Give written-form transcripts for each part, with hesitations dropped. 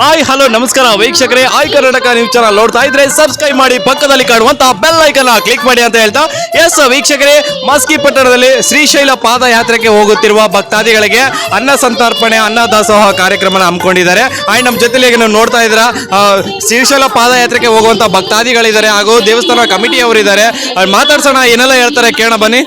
Hi hello ನಮಸ್ಕಾರ ವೀಕ್ಷಕರೇ, hi Karnataka news channel ನೋಡ್ತಾ ಇದ್ರೆ ಸಬ್ಸ್ಕ್ರೈಬ್ ಮಾಡಿ, ಪಕ್ಕದಲ್ಲಿ ಕಾಣುವಂತಹ ಬೆಲ್ ಐಕನ್ ಕ್ಲಿಕ್ ಮಾಡಿ ಅಂತ ಹೇಳ್ತಾ ವೀಕ್ಷಕರೇ, ಮಸ್ಕಿ ಪಟ್ಟಣದಲ್ಲಿ ಶ್ರೀಶೈಲ ಪಾದಯಾತ್ರೆಗೆ ಹೋಗುತ್ತಿರುವ ಭಕ್ತಾದಿಗಳಿಗೆ ಅನ್ನ ಸಂತರ್ಪಣೆ ಅನ್ನ ದಾಸೋಹ ಕಾರ್ಯಕ್ರಮನ ಹಮ್ಮಿಕೊಂಡಿದ್ದಾರೆ. ನಮ್ಮ ಜೊತೆಲಿ ನೀವು ನೋಡ್ತಾ ಇದ್ದೀರಾ, ಶ್ರೀಶೈಲ ಪಾದಯಾತ್ರೆಗೆ ಹೋಗುವಂತ ಭಕ್ತಾದಿಗಳಿದ್ದಾರೆ ಹಾಗೂ ದೇವಸ್ಥಾನ ಕಮಿಟಿಯವರು ಇದ್ದಾರೆ. ಮಾತಾಡ್ಸೋಣ, ಏನೆಲ್ಲ ಹೇಳ್ತಾರೆ ಕೇಳೋಣ ಬನ್ನಿ.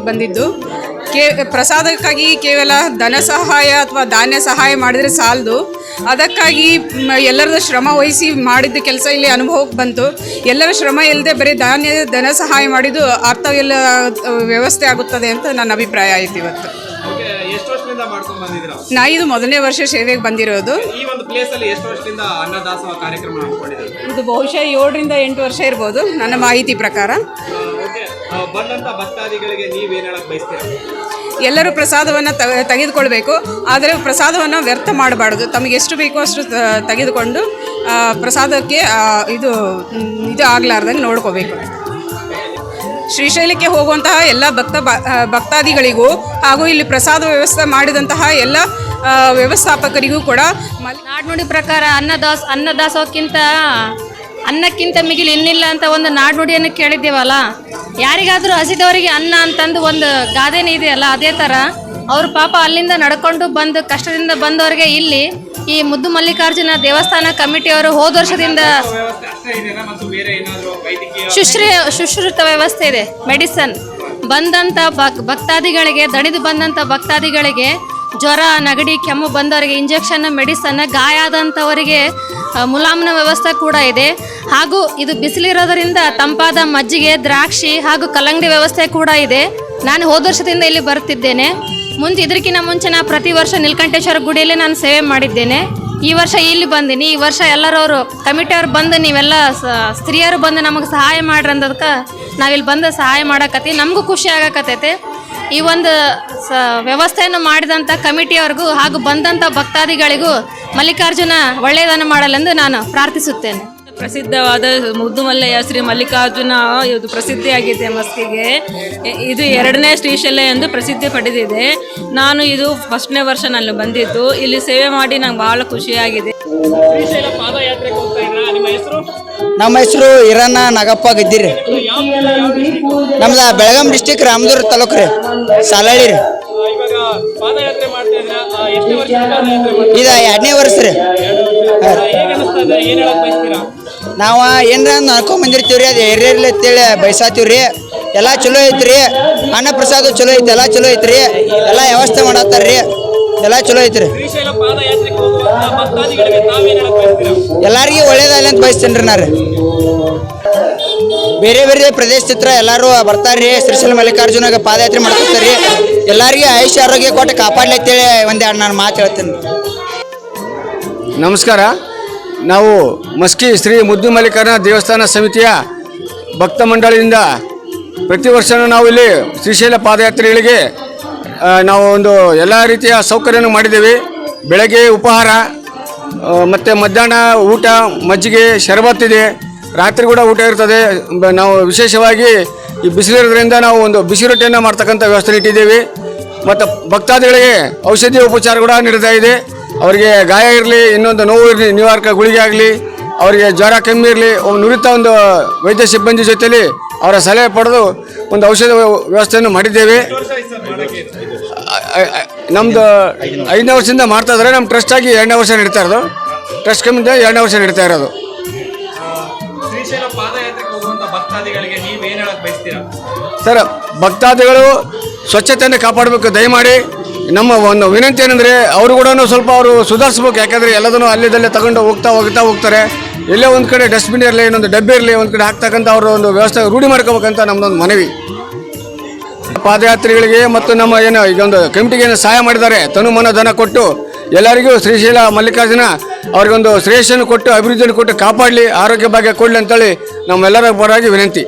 ಬಂದಿದ್ದು ಪ್ರಸಾದಕ್ಕಾಗಿ ಕೇವಲ ಧನ ಸಹಾಯ ಅಥವಾ ಧಾನ್ಯ ಸಹಾಯ ಮಾಡಿದರೆ ಸಾಲದು. ಅದಕ್ಕಾಗಿ ಎಲ್ಲರದ್ದು ಶ್ರಮ ವಹಿಸಿ ಮಾಡಿದ ಕೆಲಸ ಇಲ್ಲಿ ಅನುಭವಕ್ಕೆ ಬಂತು. ಎಲ್ಲರ ಶ್ರಮ ಇಲ್ಲದೆ ಬರೀ ಧನ ಸಹಾಯ ಮಾಡಿದ್ದು ಅರ್ಥವಿಲ್ಲ ವ್ಯವಸ್ಥೆ ಆಗುತ್ತದೆ ಅಂತ ನನ್ನ ಅಭಿಪ್ರಾಯ ಆಯಿತು. ಇವತ್ತು ನಾ ಇದು ಮೊದಲನೇ ವರ್ಷ ಸೇವೆಗೆ ಬಂದಿರೋದು. ಈ ಒಂದು ಪ್ಲೇಸ್ ಅಲ್ಲಿ ಎಷ್ಟು ವರ್ಷದಿಂದ ಅನ್ನದಾಸೋಹ ಕಾರ್ಯಕ್ರಮ ಹಮ್ಮಿಕೊಂಡಿದ್ದೀರಿ? ಇದು ಬಹುಶಃ 7 ರಿಂದ 8 ವರ್ಷ ಇರ್ಬೋದು ನನ್ನ ಮಾಹಿತಿ ಪ್ರಕಾರ. ಬಂದಂತ ಭಕ್ತಾದಿಗಳಿಗೆ ನೀವೇನು ಹೇಳಕ್ ಬಯಸ್ತೀರಾ? ಎಲ್ಲರೂ ಪ್ರಸಾದವನ್ನು ತೆಗೆದುಕೊಳ್ಬೇಕು, ಆದರೆ ಪ್ರಸಾದವನ್ನು ವ್ಯರ್ಥ ಮಾಡಬಾರ್ದು. ತಮಗೆ ಎಷ್ಟು ಬೇಕೋ ಅಷ್ಟು ತೆಗೆದುಕೊಂಡು ಪ್ರಸಾದಕ್ಕೆ ಇದು ಆಗಲಾರ್ದಂಗೆ ನೋಡ್ಕೋಬೇಕು. ಶ್ರೀಶೈಲಕ್ಕೆ ಹೋಗುವಂತಹ ಎಲ್ಲ ಭಕ್ತಾದಿಗಳಿಗೂ ಹಾಗೂ ಇಲ್ಲಿ ಪ್ರಸಾದ ವ್ಯವಸ್ಥೆ ಮಾಡಿದಂತಹ ಎಲ್ಲ ವ್ಯವಸ್ಥಾಪಕರಿಗೂ ಕೂಡ ನಾಡ್ನುಡಿ ಪ್ರಕಾರ ಅನ್ನದಾಸೋಕ್ಕಿಂತ ಅನ್ನಕ್ಕಿಂತ ಮಿಗಿಲು ಇನ್ನಿಲ್ಲ ಅಂತ ಒಂದು ನಾಡ್ನುಡಿಯನ್ನು ಕೇಳಿದ್ದೇವಲ್ಲ. ಯಾರಿಗಾದರೂ ಹಸಿದವರಿಗೆ ಅನ್ನ ಅಂತಂದು ಒಂದು ಗಾದೆನೇ ಇದೆಯಲ್ಲ, ಅದೇ ಥರ ಅವರು ಪಾಪ ಅಲ್ಲಿಂದ ನಡ್ಕೊಂಡು ಬಂದು ಕಷ್ಟದಿಂದ ಬಂದವರಿಗೆ ಇಲ್ಲಿ ಈ ಮುದ್ದು ಮಲ್ಲಿಕಾರ್ಜುನ ದೇವಸ್ಥಾನ ಕಮಿಟಿಯವರು ಹೋದ ವರ್ಷದಿಂದ ಶುಶ್ರೂಷಿತ ವ್ಯವಸ್ಥೆ ಇದೆ. ಮೆಡಿಸನ್ ಬಂದಂಥ ಭಕ್ತಾದಿಗಳಿಗೆ, ದಣಿದು ಬಂದಂಥ ಭಕ್ತಾದಿಗಳಿಗೆ ಜ್ವರ, ನೆಗಡಿ, ಕೆಮ್ಮು ಬಂದವರಿಗೆ ಇಂಜೆಕ್ಷನ್, ಮೆಡಿಸನ್, ಗಾಯ ಆದಂಥವರಿಗೆ ಮುಲಾಮ್ನ ವ್ಯವಸ್ಥೆ ಕೂಡ ಇದೆ. ಹಾಗೂ ಇದು ಬಿಸಿಲಿರೋದರಿಂದ ತಂಪಾದ ಮಜ್ಜಿಗೆ, ದ್ರಾಕ್ಷಿ ಹಾಗೂ ಕಲ್ಲಂಗಡಿ ವ್ಯವಸ್ಥೆ ಕೂಡ ಇದೆ. ನಾನು ಹೋದ ವರ್ಷದಿಂದ ಇಲ್ಲಿ ಬರುತ್ತಿದ್ದೇನೆ. ಇದಕ್ಕಿಂತ ಮುಂಚೆ ನಾನು ಪ್ರತಿ ವರ್ಷ ನೀಲಕಂಠೇಶ್ವರ ಗುಡಿಯಲ್ಲಿ ನಾನು ಸೇವೆ ಮಾಡಿದ್ದೇನೆ. ಈ ವರ್ಷ ಇಲ್ಲಿ ಬಂದೀನಿ. ಈ ವರ್ಷ ಎಲ್ಲರವರು ಕಮಿಟಿಯವ್ರು ಬಂದು ನೀವೆಲ್ಲ ಸ್ತ್ರೀಯರು ಬಂದು ನಮಗೆ ಸಹಾಯ ಮಾಡ್ರಿ ಅಂದದಕ್ಕೆ ನಾವಿಲ್ಲಿ ಬಂದು ಸಹಾಯ ಮಾಡಕತ್ತಿ. ನಮಗೂ ಖುಷಿ ಆಗಕತ್ತೈತೆ. ಈ ಒಂದು ವ್ಯವಸ್ಥೆಯನ್ನು ಮಾಡಿದಂಥ ಕಮಿಟಿಯವ್ರಿಗೂ ಹಾಗೂ ಬಂದಂಥ ಭಕ್ತಾದಿಗಳಿಗೂ ಮಲ್ಲಿಕಾರ್ಜುನ ಒಳ್ಳೆಯದನ್ನು ಮಾಡಲೆಂದು ನಾನು ಪ್ರಾರ್ಥಿಸುತ್ತೇನೆ. ಪ್ರಸಿದ್ಧವಾದ ಮುದ್ದು ಮಲ್ಲಯ್ಯ ಶ್ರೀ ಮಲ್ಲಿಕಾರ್ಜುನ ಇದು ಪ್ರಸಿದ್ಧಿಯಾಗಿದೆ. ಮಸ್ಕಿಗೆ ಇದು 2ನೇ ಶ್ರೀಶೈಲ ಎಂದು ಪ್ರಸಿದ್ಧಿ ಪಡೆದಿದೆ. ನಾನು ಇದು 1ನೇ ವರ್ಷ ನಾನು ಬಂದಿದ್ದು. ಇಲ್ಲಿ ಸೇವೆ ಮಾಡಿ ನಂಗೆ ಭಾಳ ಖುಷಿಯಾಗಿದೆ. ನಮ್ಮ ಹೆಸರು ಹಿರಣ್ಣ ನಾಗಪ್ಪ ಗದ್ದಿರಿ. ನಮ್ದು ಬೆಳಗಾಂ ಡಿಸ್ಟಿಕ್ ರಾಮದುರ್ಗ ತಾಲೂಕು ರೀ, ಸಾಲಹಳ್ಳಿ ರೀ. ಇದು 2ನೇ ವರ್ಷ ರೀ. ನಾವು ಏನಾರ ನಡ್ಕೊಂಡ್ ಬಂದಿರ್ತೀವಿ ರೀ, ಅದು ಹಿರಿಯರ್ಲಿ ಅಂತೇಳಿ ಬಯಸಾತೀವಿ ರೀ. ಎಲ್ಲ ಚಲೋ ಐತ್ರಿ, ಅನ್ನ ಪ್ರಸಾದ ಚಲೋ ಐತಿ, ಎಲ್ಲ ಚಲೋ ಐತ್ರಿ, ಎಲ್ಲ ವ್ಯವಸ್ಥೆ ಮಾಡತ್ತಾರ್ರಿ, ಎಲ್ಲ ಚಲೋ ಐತ್ರಿ. ಎಲ್ಲರಿಗೂ ಒಳ್ಳೇದಾಗಲಿ ಅಂತ ಬಯಸ್ತೇನೆ ರೀ. ನಾನು ಬೇರೆ ಬೇರೆ ಪ್ರದೇಶದ ಎಲ್ಲರೂ ಬರ್ತಾರ್ರಿ. ಶ್ರೀಶೈಲ ಮಲ್ಲಿಕಾರ್ಜುನ ಪಾದಯಾತ್ರೆ ಮಾಡ್ಕೊತಾರ್ರಿ. ಎಲ್ಲರಿಗೂ ಆಯುಷ್ಯ ಆರೋಗ್ಯ ಕೊಟ್ಟು ಕಾಪಾಡ್ಲಿ ಅಂತೇಳಿ ಒಂದೆರಡು ನಾನು ಮಾತು ಹೇಳ್ತೇನೆ. ನಮಸ್ಕಾರ. ನಾವು ಮಸ್ಕಿ ಶ್ರೀ ಮುದ್ದು ಮಲ್ಲಿಕಾರ್ಜುನ ದೇವಸ್ಥಾನ ಸಮಿತಿಯ ಭಕ್ತ ಮಂಡಳಿಯಿಂದ ಪ್ರತಿ ವರ್ಷವೂ ನಾವು ಇಲ್ಲಿ ಶ್ರೀಶೈಲ ಪಾದಯಾತ್ರೆಗಳಿಗೆ ನಾವು ಒಂದು ಎಲ್ಲ ರೀತಿಯ ಸೌಕರ್ಯವನ್ನು ಮಾಡಿದ್ದೇವೆ. ಬೆಳಗ್ಗೆ ಉಪಹಾರ ಮತ್ತು ಮಧ್ಯಾಹ್ನ ಊಟ, ಮಜ್ಜಿಗೆ, ಶರಬತ್ ಇದೆ. ರಾತ್ರಿ ಕೂಡ ಊಟ ಇರ್ತದೆ. ನಾವು ವಿಶೇಷವಾಗಿ ಈ ಬಿಸಿಲಿರೋದ್ರಿಂದ ನಾವು ಒಂದು ಬಿಸಿ ರೊಟ್ಟಿಯನ್ನು ಮಾಡ್ತಕ್ಕಂಥ ವ್ಯವಸ್ಥೆ ಇಟ್ಟಿದ್ದೇವೆ. ಮತ್ತು ಭಕ್ತಾದಿಗಳಿಗೆ ಔಷಧಿ ಉಪಚಾರ ಕೂಡ ನೀಡ್ತಾ ಇದೆ. ಅವರಿಗೆ ಗಾಯ ಇರಲಿ, ಇನ್ನೊಂದು ನೋವು ಇರಲಿ, ನಿವಾರಕ ಗುಳಿಗೆ ಆಗಲಿ, ಅವರಿಗೆ ಜ್ವರ ಕಮ್ಮಿ ಇರಲಿ, ನುರಿತ ಒಂದು ವೈದ್ಯ ಸಿಬ್ಬಂದಿ ಜೊತೆಯಲ್ಲಿ ಅವರ ಸಲಹೆ ಪಡೆದು ಒಂದು ಔಷಧ ವ್ಯವಸ್ಥೆಯನ್ನು ಮಾಡಿದ್ದೇವೆ. ನಮ್ಮದು 5ನೇ ವರ್ಷದಿಂದ ಮಾಡ್ತಾ ಇದ್ದಾರೆ. ನಮ್ಮ ಟ್ರಸ್ಟ್ ಆಗಿ 2ನೇ ವರ್ಷ ನಡೀತಾ ಇರೋದು. ಟ್ರಸ್ಟ್ ಕಮಿಟಿಯಿಂದ 2ನೇ ವರ್ಷ ನಡೀತಾ ಇರೋದು. ಶ್ರೀಶೈಲ ಪಾದಯಾತ್ರೆಗೆ ಹೋಗುವಂತ ಭಕ್ತಾದಿಗಳಿಗೆ ನೀವು ಏನು ಹೇಳಕ್ ಬಯಸ್ತೀರಾ? ಸರ್, ಭಕ್ತಾದಿಗಳು ಸ್ವಚ್ಛತೆಯನ್ನು ಕಾಪಾಡಬೇಕು. ದಯಮಾಡಿ ನಮ್ಮ ಒಂದು ವಿನಂತಿ ಏನಂದರೆ ಅವರು ಕೂಡ ಸ್ವಲ್ಪ ಅವರು ಸುಧಾರಿಸ್ಬೇಕು. ಯಾಕಂದರೆ ಎಲ್ಲದನ್ನು ಅಲ್ಲಿದ್ದಲ್ಲೇ ತಗೊಂಡು ಹೋಗ್ತಾರೆ. ಎಲ್ಲೇ ಒಂದು ಕಡೆ ಡಸ್ಟ್ಬಿನ್ ಇರಲಿ, ಇನ್ನೊಂದು ಡಬ್ಬಿ ಇರಲಿ, ಒಂದು ಕಡೆ ಹಾಕ್ತಕ್ಕಂಥ ಅವರ ಒಂದು ವ್ಯವಸ್ಥೆ ರೂಢಿ ಮಾಡ್ಕೋಬೇಕಂತ ನಮ್ಮದೊಂದು ಮನವಿ. ಪಾದಯಾತ್ರಿಗಳಿಗೆ ಮತ್ತು ನಮ್ಮ ಏನು ಈಗ ಒಂದು ಕಮಿಟಿಗೆ ಏನು ಸಹಾಯ ಮಾಡಿದ್ದಾರೆ, ತನು ಮನ ಧನ ಕೊಟ್ಟು ಎಲ್ಲರಿಗೂ ಶ್ರೀಶೈಲ ಮಲ್ಲಿಕಾರ್ಜುನ ಅವರಿಗೊಂದು ಶ್ರೇಯಸ್ಸನ್ನು ಕೊಟ್ಟು, ಅಭಿವೃದ್ಧಿಯನ್ನು ಕೊಟ್ಟು ಕಾಪಾಡಲಿ, ಆರೋಗ್ಯ ಭಾಗ್ಯ ಕೊಡಲಿ ಅಂತೇಳಿ ನಮ್ಮೆಲ್ಲರ ಪರವಾಗಿ ವಿನಂತಿ.